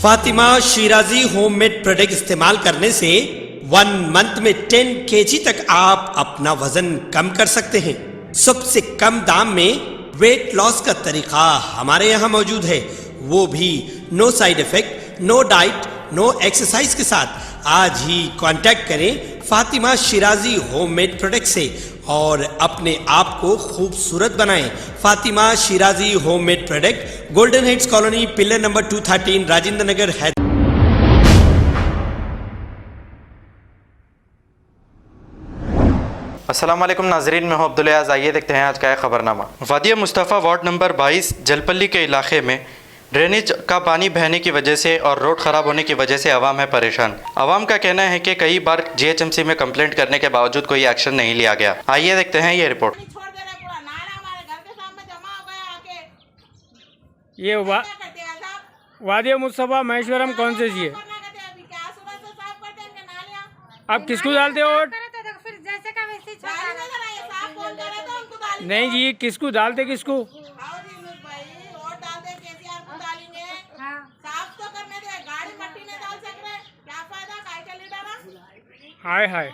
Fatima Shirazi homemade product इस्तेमाल करने से 1 मंथ में 10 kg तक आप अपना वजन कम कर सकते हैं। सबसे कम दाम में वेट लॉस का तरीका हमारे यहाँ मौजूद है, वो भी no side effect, no diet, no exercise के साथ। आज ही कांटेक्ट करें फातिमा शिराजी होममेड प्रोडक्ट से और अपने आप को खूबसूरत बनाएं। Fatima Shirazi homemade product, golden heads colony, pillar number 213, Rajendra Nagar, Hyderabad. अस्सलाम वालेकुम नाजरीन, मैं हूं अब्दुल अयाज़। आइए देखते हैं आज का खबरनामा। वादिया मुस्तफ़ा वार्ड नंबर 22 जलपल्ली के इलाके में ड्रेनेज का पानी बहने की वजह से और रोड ख़राब होने की वजह से आवाम है परेशान। आवाम का कहना है कि कई बार GHMC में कंप्लेंट करने के बावजूद कोई एक्शन नहीं लिया गया। आइए देखते हैं ये रिपोर्ट। ये वादिया मुस्तफ़ा महेश्वरम कौन से जी है? आप किसको डालते हो वोट? नहीं जी, किसको डालते, किसको? हाय हाय।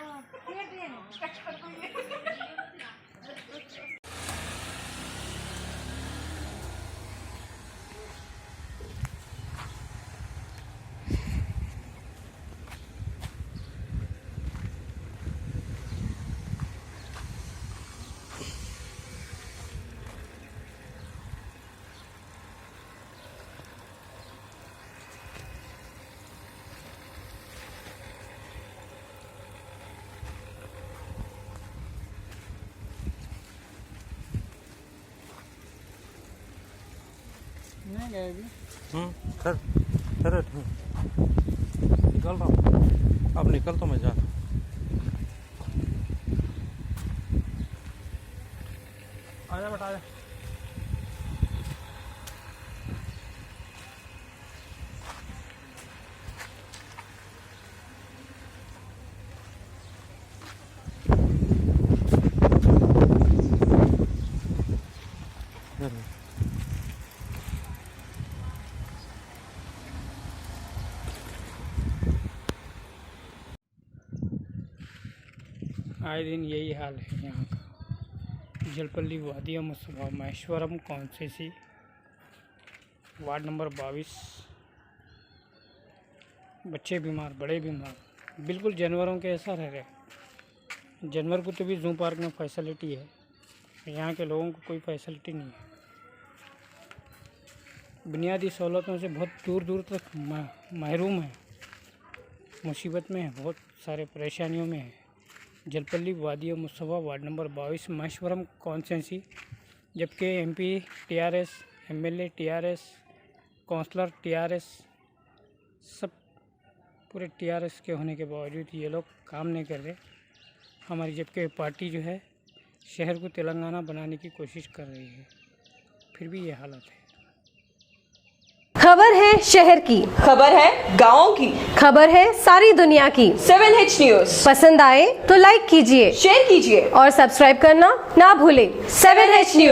नहीं गए अभी। सर निकल रहा हूँ, अब निकल तो मैं जा। आजा बेटा आजा। आए दिन यही हाल है यहाँ का। Jalpally Wadiya Mustafa Maheshwaram constituency ward number 22। बच्चे बीमार, बड़े बीमार, बिल्कुल जानवरों के ऐसा रह रहे। जानवर को तो भी जू पार्क में फैसिलिटी है, यहाँ के लोगों को कोई फैसिलिटी नहीं है। बुनियादी सहूलतों से बहुत दूर दूर तक महरूम है, मुसीबत में है, बहुत सारे परेशानियों में है। Jalpally Wadiya Mustafa ward number 22 Maheshwaram constituency, जबकि MP TRS, MLA TRS, councillor TRS, सब पूरे TRS के होने के बावजूद ये लोग काम नहीं कर रहे। हमारी जबकि पार्टी जो है शहर को तेलंगाना बनाने की कोशिश कर रही है, फिर भी ये हालत है। खबर है शहर की, खबर है गाँव की, खबर है सारी दुनिया की। 7H न्यूज़ पसंद आए तो लाइक कीजिए, शेयर कीजिए और सब्सक्राइब करना ना भूलें। 7H news.